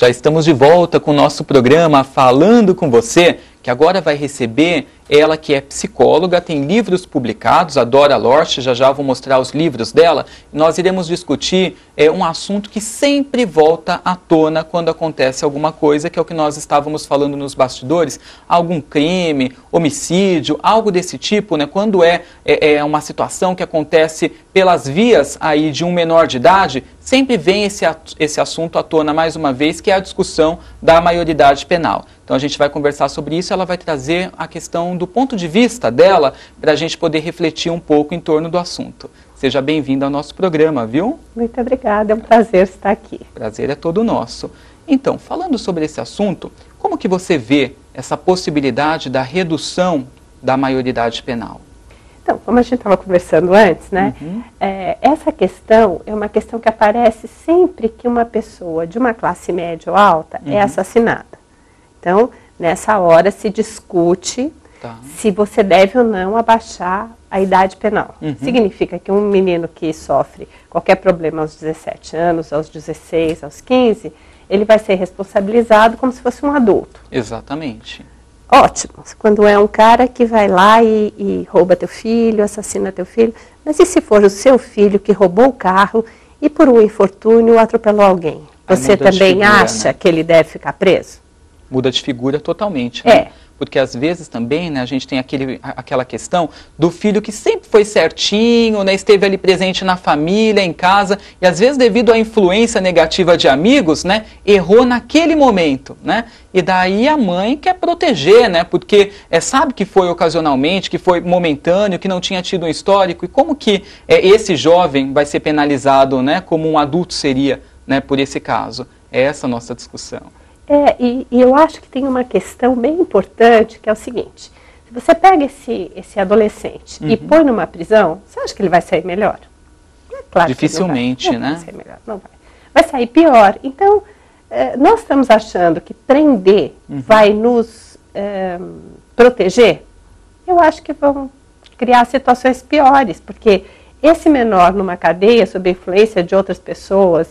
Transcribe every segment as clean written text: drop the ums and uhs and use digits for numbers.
Já estamos de volta com o nosso programa Falando com Você, que agora vai receber ela que é psicóloga, tem livros publicados, a Dora Lorsch, já vou mostrar os livros dela. Nós iremos discutir um assunto que sempre volta à tona quando acontece alguma coisa, que é o que nós estávamos falando nos bastidores, algum crime, homicídio, algo desse tipo, né? Quando é uma situação que acontece pelas vias aí de um menor de idade, sempre vem esse assunto à tona mais uma vez, que é a discussão da maioridade penal. Então a gente vai conversar sobre isso, ela vai trazer a questão do ponto de vista dela, para a gente poder refletir um pouco em torno do assunto. Seja bem-vinda ao nosso programa, viu? Muito obrigada, é um prazer estar aqui. Prazer é todo nosso. Então, falando sobre esse assunto, como que você vê essa possibilidade da redução da maioridade penal? Então, como a gente estava conversando antes, né? Essa questão é uma questão que aparece sempre que uma pessoa de uma classe média ou alta é assassinada. Então, nessa hora se discute se você deve ou não abaixar a idade penal. Significa que um menino que sofre qualquer problema aos 17 anos, aos 16, aos 15, ele vai ser responsabilizado como se fosse um adulto. Exatamente. Ótimo, quando é um cara que vai lá e rouba teu filho, assassina teu filho, mas e se for o seu filho que roubou o carro e por um infortúnio atropelou alguém? Você também acha que ele deve ficar preso? Muda de figura totalmente, né? Porque às vezes também, né, a gente tem aquela questão do filho que sempre foi certinho, né, esteve ali presente na família, em casa, e às vezes devido à influência negativa de amigos, né, errou naquele momento, né? E daí a mãe quer proteger, né, porque sabe que foi ocasionalmente, que foi momentâneo, que não tinha tido um histórico, e como que esse jovem vai ser penalizado, né, como um adulto seria, né, por esse caso? É essa a nossa discussão. E eu acho que tem uma questão bem importante, que é o seguinte: se você pega esse adolescente e põe numa prisão, você acha que ele vai sair melhor? É claro. Dificilmente, que não vai. né? Não vai sair melhor, não vai. Vai sair pior. Então, nós estamos achando que prender vai nos proteger. Eu acho que vão criar situações piores, porque esse menor numa cadeia, sob a influência de outras pessoas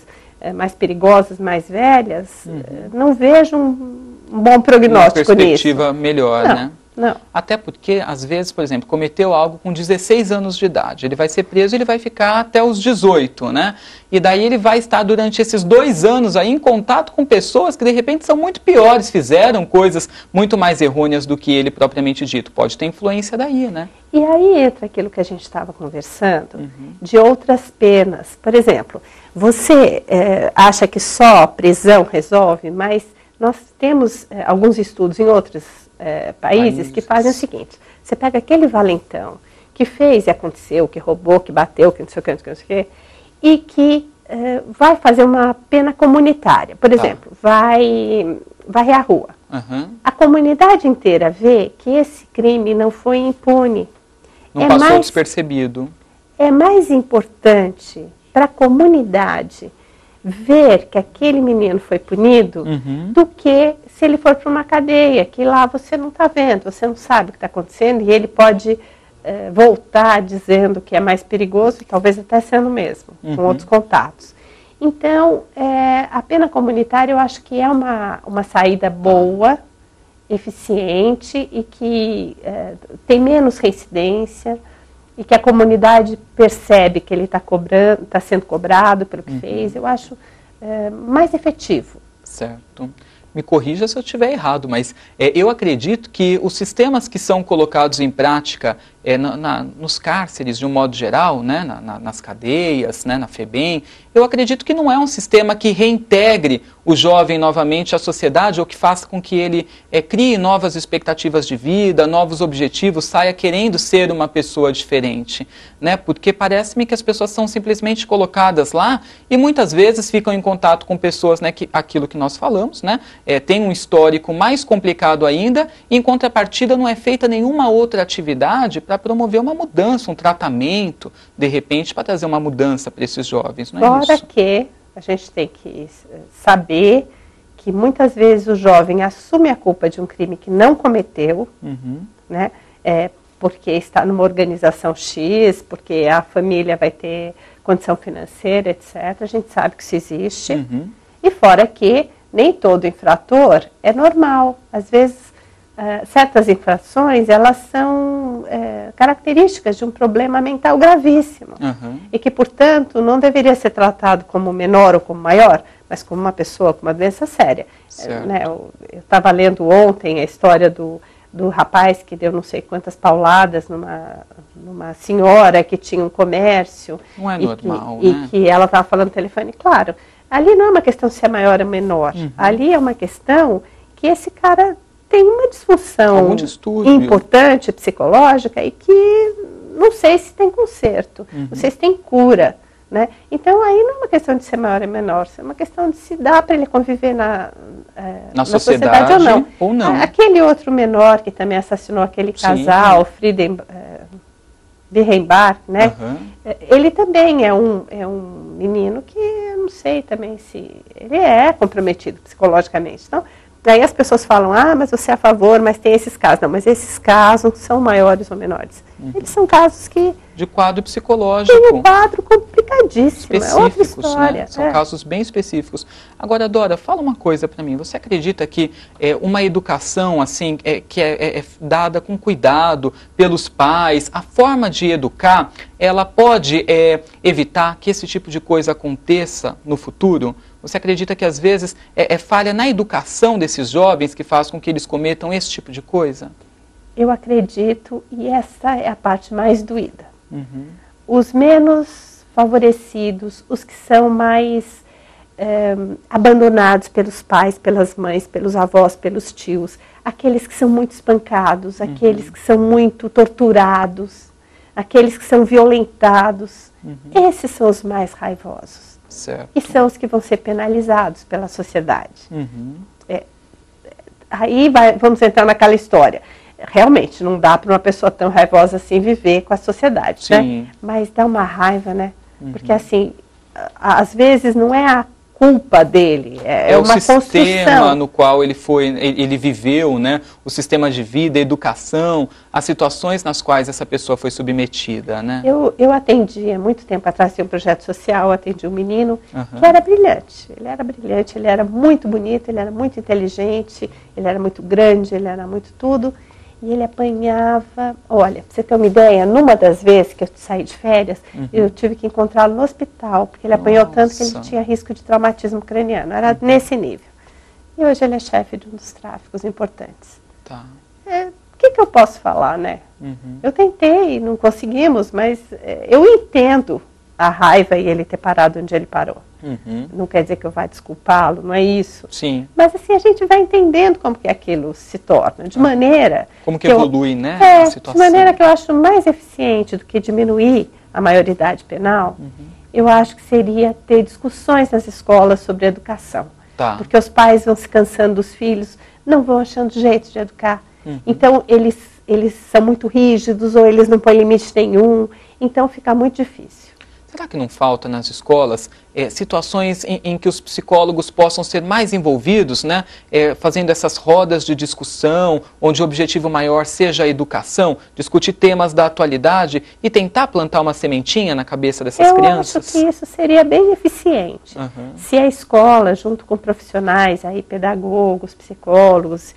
mais perigosas, mais velhas, não vejo um bom prognóstico nisso. Uma perspectiva melhor, né? Não. Até porque, às vezes, por exemplo, cometeu algo com 16 anos de idade. Ele vai ser preso e ele vai ficar até os 18, né? E daí ele vai estar durante esses 2 anos aí em contato com pessoas que, de repente, são muito piores, fizeram coisas muito mais errôneas do que ele propriamente dito. Pode ter influência daí, né? E aí entra aquilo que a gente estava conversando, de outras penas. Por exemplo, você acha que só prisão resolve, mas nós temos alguns estudos em outros países que fazem o seguinte: você pega aquele valentão que fez e aconteceu, que roubou, que bateu, que não sei o que, não sei o que, e que vai fazer uma pena comunitária. Por exemplo, vai varrer a rua. A comunidade inteira vê que esse crime não foi impune. Não passou despercebido. É mais importante para a comunidade ver que aquele menino foi punido do que se ele for para uma cadeia, que lá você não está vendo, você não sabe o que está acontecendo, e ele pode voltar dizendo que é mais perigoso, talvez até sendo mesmo, com outros contatos. Então, a pena comunitária eu acho que é uma saída boa, eficiente e que tem menos reincidência, e que a comunidade percebe que ele está sendo cobrado pelo que fez. Eu acho mais efetivo. Certo. Me corrija se eu estiver errado, mas eu acredito que os sistemas que são colocados em prática nos cárceres, de um modo geral, né, nas cadeias, né, na FEBEM, eu acredito que não é um sistema que reintegre o jovem novamente à sociedade ou que faça com que ele crie novas expectativas de vida, novos objetivos, saia querendo ser uma pessoa diferente, né? Porque parece-me que as pessoas são simplesmente colocadas lá e muitas vezes ficam em contato com pessoas, né, aquilo que nós falamos, né? Tem um histórico mais complicado ainda, e em contrapartida não é feita nenhuma outra atividade para promover uma mudança, um tratamento, de repente, para trazer uma mudança para esses jovens, não é isso? Fora que a gente tem que saber que muitas vezes o jovem assume a culpa de um crime que não cometeu, né? Porque está numa organização X, porque a família vai ter condição financeira, etc. A gente sabe que isso existe. E fora que nem todo infrator é normal. Às vezes, certas infrações, elas são características de um problema mental gravíssimo. E que, portanto, não deveria ser tratado como menor ou como maior, mas como uma pessoa com uma doença séria. Né? Eu estava lendo ontem a história do rapaz que deu não sei quantas pauladas numa senhora que tinha um comércio. Não é normal, né? E que ela estava falando no telefone. Claro, ali não é uma questão se é maior ou menor. Ali é uma questão que esse cara tem uma disfunção importante, psicológica, e que não sei se tem conserto, não sei se tem cura. Né? Então, aí não é uma questão de ser maior ou menor, é uma questão de se dar para ele conviver na sociedade ou não. Aquele outro menor que também assassinou aquele casal, Birrenbach, né? Ele também é um menino que eu não sei também se ele é comprometido psicologicamente. Então, aí as pessoas falam, mas você é a favor, mas tem esses casos. Não, mas esses casos são maiores ou menores. Eles são casos que... de quadro psicológico. Tem um quadro complicadíssimo, é outra história. Né? São casos bem específicos. Agora, Dora, fala uma coisa para mim. Você acredita que uma educação assim, que é dada com cuidado pelos pais, a forma de educar, ela pode evitar que esse tipo de coisa aconteça no futuro? Você acredita que às vezes é falha na educação desses jovens que faz com que eles cometam esse tipo de coisa? Eu acredito, e essa é a parte mais doída. Os menos favorecidos, os que são mais abandonados pelos pais, pelas mães, pelos avós, pelos tios, aqueles que são muito espancados, aqueles que são muito torturados, aqueles que são violentados, esses são os mais raivosos. Certo. E são os que vão ser penalizados pela sociedade. Aí vamos entrar naquela história. Realmente, não dá para uma pessoa tão raivosa assim viver com a sociedade, né? Mas dá uma raiva, né? Porque assim, às vezes não é a culpa dele, é uma construção. O sistema no qual ele viveu, né? O sistema de vida, a educação, as situações nas quais essa pessoa foi submetida, né? Eu atendi, há muito tempo atrás, tinha um projeto social, atendi um menino que era brilhante. Ele era brilhante, ele era muito bonito, ele era muito inteligente, ele era muito grande, ele era muito tudo. E ele apanhava, olha, pra você ter uma ideia, numa das vezes que eu saí de férias, eu tive que encontrá-lo no hospital, porque ele apanhou tanto que ele tinha risco de traumatismo craniano, era nesse nível. E hoje ele é chefe de um dos tráficos importantes. Tá. O que eu posso falar, né? Eu tentei, não conseguimos, mas eu entendo a raiva e ele ter parado onde ele parou. Não quer dizer que eu vá desculpá-lo, não é isso. Sim. Mas assim, a gente vai entendendo como que aquilo se torna, de maneira... Como que evolui, né, a situação. De maneira que eu acho mais eficiente do que diminuir a maioridade penal, eu acho que seria ter discussões nas escolas sobre educação. Tá. Porque os pais vão se cansando dos filhos, não vão achando jeito de educar. Então, eles são muito rígidos ou eles não põem limite nenhum, então fica muito difícil. Será que não falta nas escolas situações em que os psicólogos possam ser mais envolvidos, né? Fazendo essas rodas de discussão, onde o objetivo maior seja a educação, discutir temas da atualidade e tentar plantar uma sementinha na cabeça dessas crianças? Eu acho que isso seria bem eficiente. Se a escola, junto com profissionais, aí, pedagogos, psicólogos,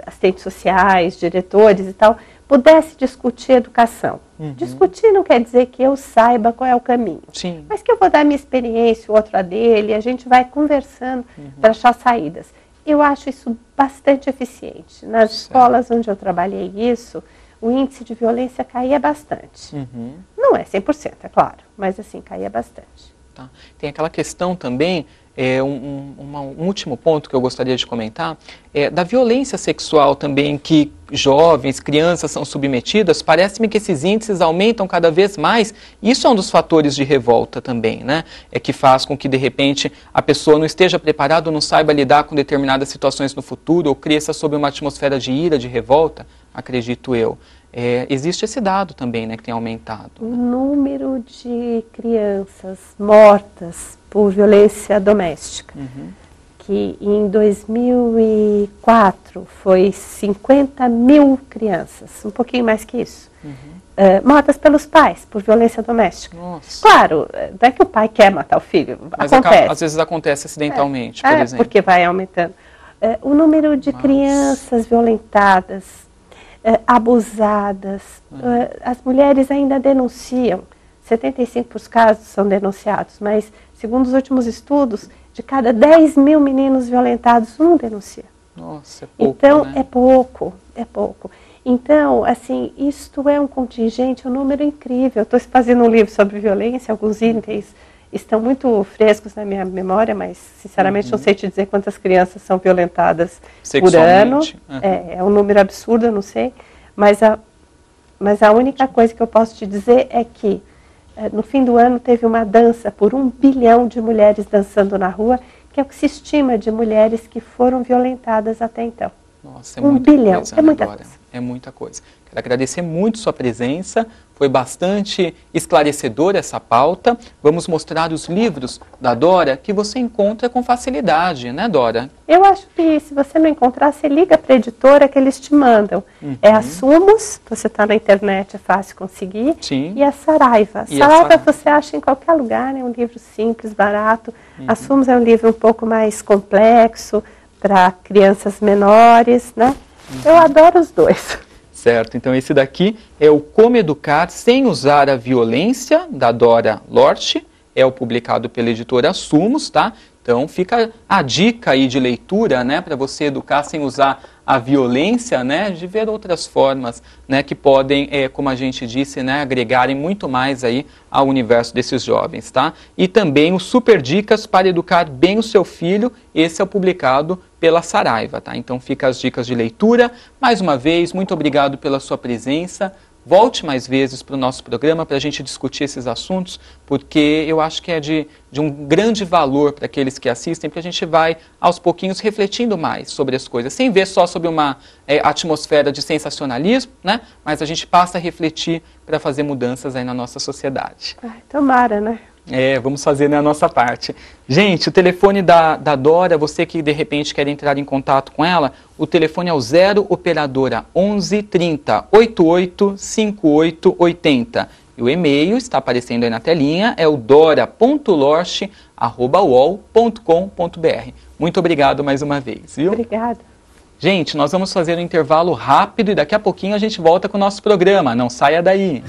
assistentes sociais, diretores e tal, pudesse discutir educação. Discutir não quer dizer que eu saiba qual é o caminho. Sim. Mas que eu vou dar minha experiência, o outro a dele, e a gente vai conversando para achar saídas. Eu acho isso bastante eficiente. Nas escolas onde eu trabalhei isso, o índice de violência caía bastante. Não é 100%, é claro, mas assim, caía bastante. Tá. Tem aquela questão também, um último ponto que eu gostaria de comentar, da violência sexual também que jovens, crianças são submetidas. Parece-me que esses índices aumentam cada vez mais. Isso é um dos fatores de revolta também, né? Que faz com que, de repente, a pessoa não esteja preparada ou não saiba lidar com determinadas situações no futuro ou cresça sob uma atmosfera de ira, de revolta, acredito eu. Existe esse dado também, né, que tem aumentado. O número de crianças mortas por violência doméstica, que em 2004 foi 50 mil crianças, um pouquinho mais que isso, mortas pelos pais por violência doméstica. Nossa. Claro, não é que o pai quer matar o filho, mas acontece. Às vezes acontece acidentalmente, por exemplo. Porque vai aumentando. O número de crianças violentadas, abusadas, as mulheres ainda denunciam. 75% dos casos são denunciados, mas segundo os últimos estudos, de cada 10 mil meninos violentados, um denuncia. Nossa, é pouco, então, né? é pouco. Então, assim, isto é um contingente, um número incrível. Estou fazendo um livro sobre violência, alguns itens estão muito frescos na minha memória, mas, sinceramente, não sei te dizer quantas crianças são violentadas por ano. É um número absurdo, eu não sei. Mas a única coisa que eu posso te dizer é que, no fim do ano, teve uma dança por 1 bilhão de mulheres dançando na rua, que é o que se estima de mulheres que foram violentadas até então. Nossa, é muita 1 bilhão, coisa, é muita coisa. É muita coisa. Quero agradecer muito sua presença, foi bastante esclarecedora essa pauta. Vamos mostrar os livros da Dora que você encontra com facilidade, né, Dora? Eu acho que se você não encontrar, você liga para a editora que eles te mandam. É a Sumos, você está na internet, é fácil conseguir. Sim. E a Saraiva. Saraiva você acha em qualquer lugar, é um livro simples, barato. A Sumos é um livro um pouco mais complexo, para crianças menores, né? Eu adoro os dois. Certo, então esse daqui é o Como Educar Sem Usar a Violência, da Dora Lorte, é o publicado pela editora Sumos, tá? Então fica a dica aí de leitura, né, para você educar sem usar a violência, né, de ver outras formas, né, que podem, como a gente disse, né, agregarem muito mais aí ao universo desses jovens, tá? E também o Super Dicas para Educar Bem o Seu Filho, esse é o publicado pela Saraiva, tá? Então fica as dicas de leitura. Mais uma vez, muito obrigado pela sua presença. Volte mais vezes para o nosso programa para a gente discutir esses assuntos, porque eu acho que é de um grande valor para aqueles que assistem, porque a gente vai, aos pouquinhos, refletindo mais sobre as coisas, sem ver só sobre uma atmosfera de sensacionalismo, né? Mas a gente passa a refletir para fazer mudanças aí na nossa sociedade. Tomara, né? Vamos fazer, né, a nossa parte. Gente, o telefone da Dora, você que de repente quer entrar em contato com ela, o telefone é o 0 operadora 11 30 88 58 80. E o e-mail está aparecendo aí na telinha, é o dora.lorche@uol.com.br. Muito obrigado mais uma vez, viu? Obrigada. Gente, nós vamos fazer um intervalo rápido e daqui a pouquinho a gente volta com o nosso programa. Não saia daí.